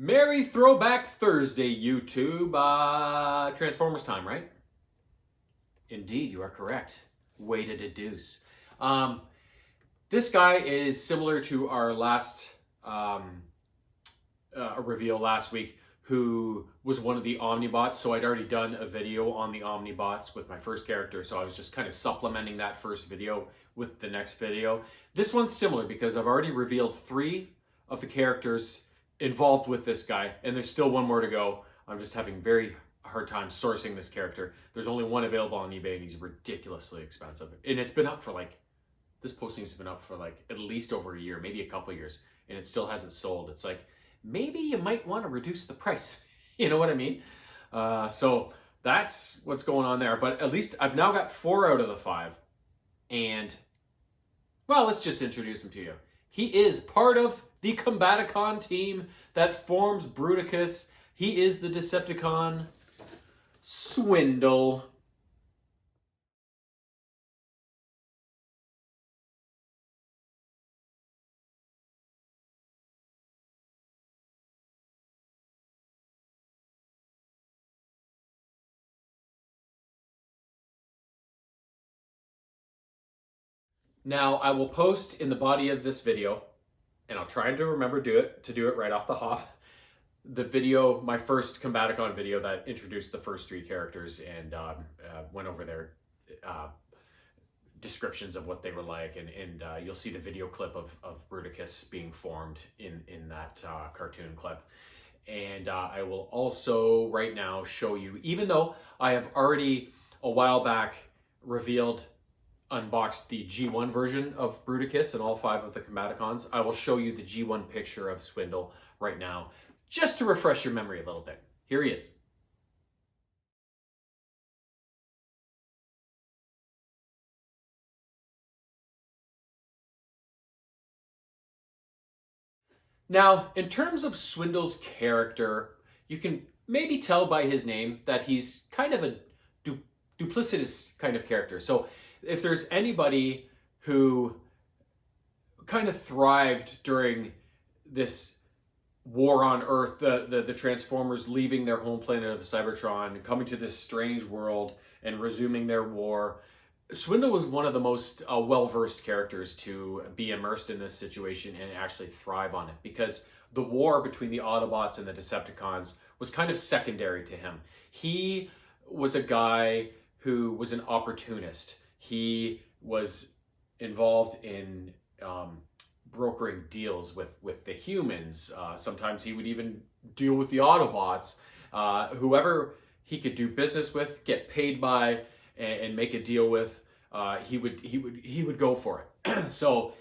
Merry Throwback Thursday, YouTube. Transformers time, right? Indeed, you are correct. Way to deduce. This guy is similar to our last reveal last week, who was one of the Omnibots. So I'd already done a video on the Omnibots with my first character, so I was just kind of supplementing that first video with the next video. This one's similar because I've already revealed 3 of the characters involved with this guy, and there's still one more to go. I'm just having very hard time sourcing this character. There's only one available on eBay, and he's ridiculously expensive. And it's been up for this posting's been up for at least over a year, maybe a couple years, and it still hasn't sold. It's like, maybe you might want to reduce the price. You know what I mean? So that's what's going on there. But at least I've now got 4 out of the 5. And, well, let's just introduce him to you. He is part of the Combaticon team that forms Bruticus. He is the Decepticon Swindle. Now, I will post in the body of this video, and I'll try to remember to do it right off the hop, the video, my first Combaticon video that introduced the first 3 characters and went over their descriptions of what they were like, and you'll see the video clip of Bruticus being formed in that cartoon clip. And I will also right now show you, even though I have already a while back unboxed the G1 version of Bruticus and all 5 of the Combaticons, I will show you the G1 picture of Swindle right now, just to refresh your memory a little bit. Here he is. Now, in terms of Swindle's character, you can maybe tell by his name that he's kind of a duplicitous kind of character. So if there's anybody who kind of thrived during this war on Earth, the Transformers leaving their home planet of Cybertron, coming to this strange world and resuming their war, Swindle was one of the most well-versed characters to be immersed in this situation and actually thrive on it, because the war between the Autobots and the Decepticons was kind of secondary to him. He was a guy who was an opportunist. He was involved in brokering deals with the humans. Sometimes he would even deal with the Autobots. Whoever he could do business with, get paid by, and make a deal with, he would go for it. So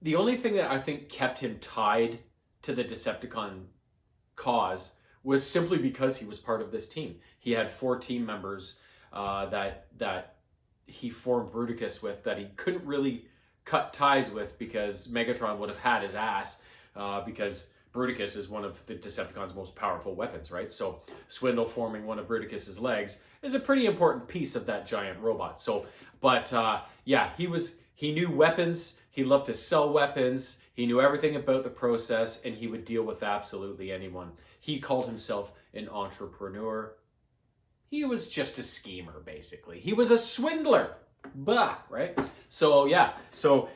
the only thing that I think kept him tied to the Decepticon cause was simply because he was part of this team. He had 4 team members that he formed Bruticus with that he couldn't really cut ties with, because Megatron would have had his ass, because Bruticus is one of the Decepticons' most powerful weapons, right? So Swindle forming one of Bruticus's legs is a pretty important piece of that giant robot. So, but yeah, he knew weapons. He loved to sell weapons. He knew everything about the process, and he would deal with absolutely anyone. He called himself an entrepreneur. He was just a schemer, basically. He was a swindler. Bah, right? So yeah, so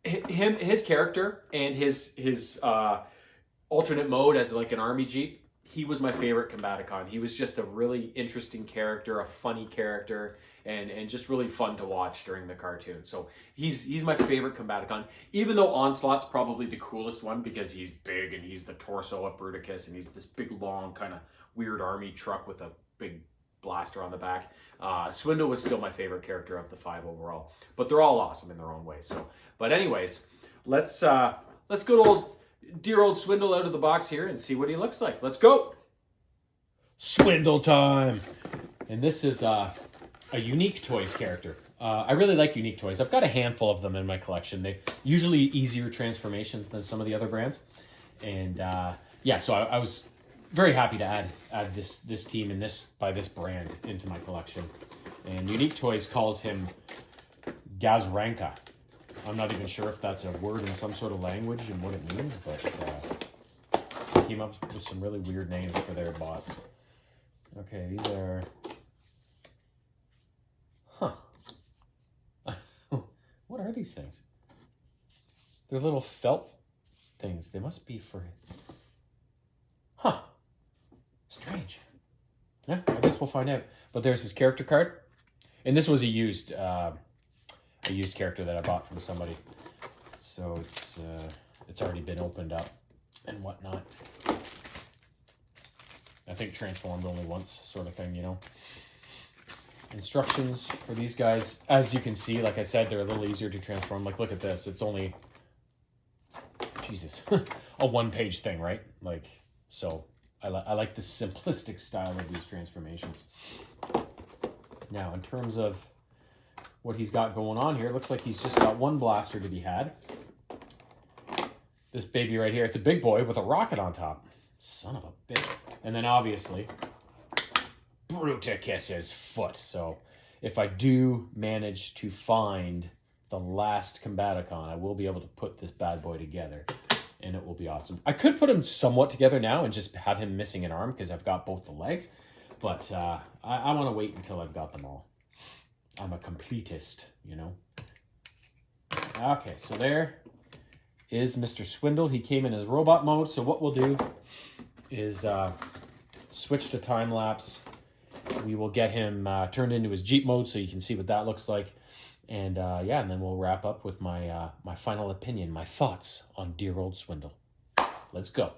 his character and his alternate mode as like an army jeep, he was my favorite Combaticon. He was just a really interesting character, a funny character, and just really fun to watch during the cartoon. So he's my favorite Combaticon, even though Onslaught's probably the coolest one because he's big and he's the torso of Bruticus and he's this big, long, kind of weird army truck with a big blaster on the back. Swindle was still my favorite character of the 5 overall, but they're all awesome in their own ways. So, but anyways, let's go dear old Swindle out of the box here and see what he looks like. Let's go. Swindle time. And this is a Unique Toys character. I really like Unique Toys. I've got a handful of them in my collection. They're usually easier transformations than some of the other brands. And yeah, so I was very happy to add this team and by this brand into my collection. And Unique Toys calls him Gazranka. I'm not even sure if that's a word in some sort of language and what it means, but came up with some really weird names for their bots. Okay, these are... Huh. What are these things? They're little felt things. They must be for... Huh. Strange. Yeah, I guess we'll find out. But there's his character card. And this was a used character that I bought from somebody. So it's already been opened up and whatnot. I think transformed only once, sort of thing, you know. Instructions for these guys. As you can see, like I said, they're a little easier to transform. Like, look at this. It's only, Jesus, a one-page thing, right? Like, so I like the simplistic style of these transformations. Now, in terms of what he's got going on here, it looks like he's just got one blaster to be had. This baby right here, it's a big boy with a rocket on top. Son of a bitch. And then obviously, Bruticus's foot. So if I do manage to find the last Combaticon, I will be able to put this bad boy together. And it will be awesome. I could put him somewhat together now and just have him missing an arm because I've got both the legs. But I want to wait until I've got them all. I'm a completist, you know. Okay, so there is Mr. Swindle. He came in his robot mode. So what we'll do is switch to time lapse. We will get him turned into his Jeep mode so you can see what that looks like. And yeah, and then we'll wrap up with my my final opinion, my thoughts on dear old Swindle. Let's go.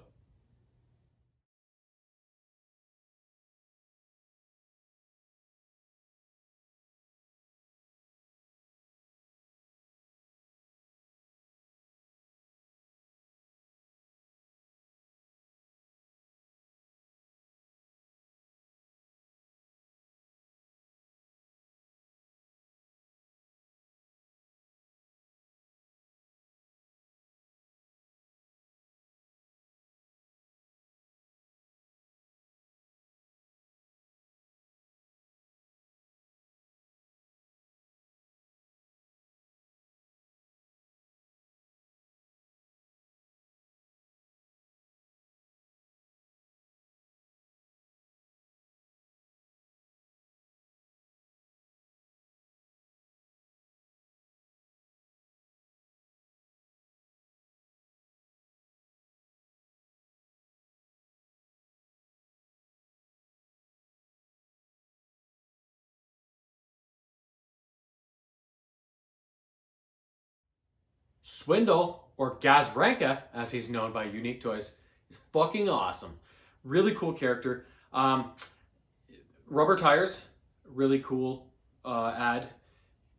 Swindle, or Gazranka, as he's known by Unique Toys, is fucking awesome. Really cool character. Rubber tires, really cool ad.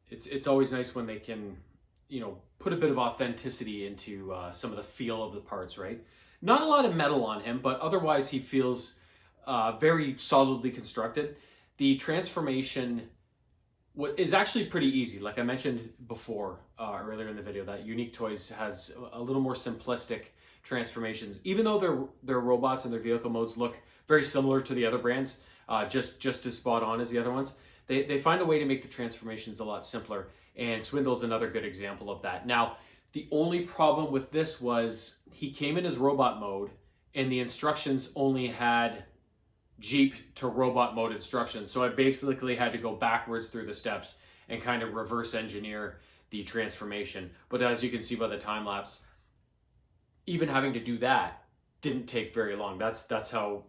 It's always nice when they can, you know, put a bit of authenticity into some of the feel of the parts, right? Not a lot of metal on him, but otherwise he feels very solidly constructed. The transformation is actually pretty easy. Like I mentioned before, earlier in the video, that Unique Toys has a little more simplistic transformations. Even though their robots and their vehicle modes look very similar to the other brands, just as spot on as the other ones, they find a way to make the transformations a lot simpler. And Swindle's another good example of that. Now, the only problem with this was he came in his robot mode, and the instructions only had Jeep to robot mode instructions. So I basically had to go backwards through the steps and kind of reverse engineer the transformation. But as you can see by the time lapse, even having to do that didn't take very long. That's how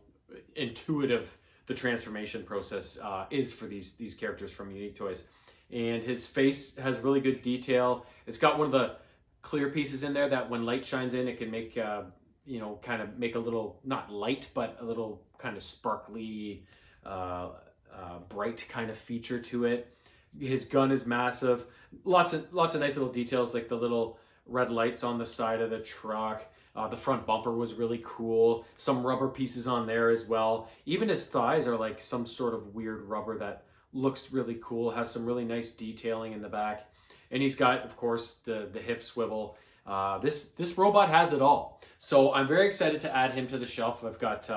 intuitive the transformation process is for these characters from Unique Toys. And his face has really good detail. It's got one of the clear pieces in there that when light shines in, it can make you know, kind of make a little, not light, but a little kind of sparkly, bright kind of feature to it. His gun is massive. Lots of nice little details, like the little red lights on the side of the truck. The front bumper was really cool. Some rubber pieces on there as well. Even his thighs are like some sort of weird rubber that looks really cool. Has some really nice detailing in the back. And he's got, of course, the hip swivel. This robot has it all. So I'm very excited to add him to the shelf. I've got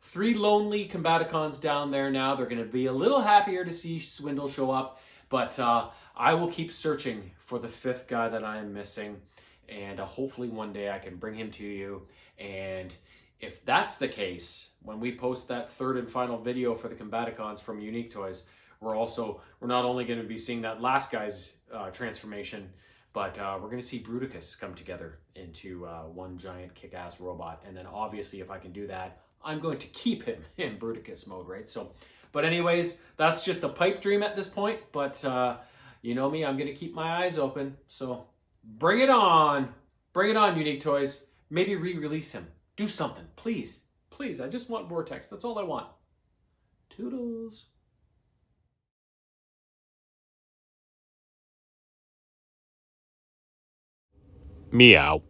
3 lonely Combaticons down there now. They're going to be a little happier to see Swindle show up. But I will keep searching for the 5th guy that I am missing. And hopefully one day I can bring him to you. And if that's the case, when we post that third and final video for the Combaticons from Unique Toys, we're not only going to be seeing that last guy's transformation, but we're going to see Bruticus come together into one giant kick-ass robot. And then obviously, if I can do that, I'm going to keep him in Bruticus mode, right? So, but anyways, that's just a pipe dream at this point. But you know me, I'm going to keep my eyes open. So bring it on. Bring it on, Unique Toys. Maybe re-release him. Do something, please. Please, I just want Vortex. That's all I want. Toodles. Meow.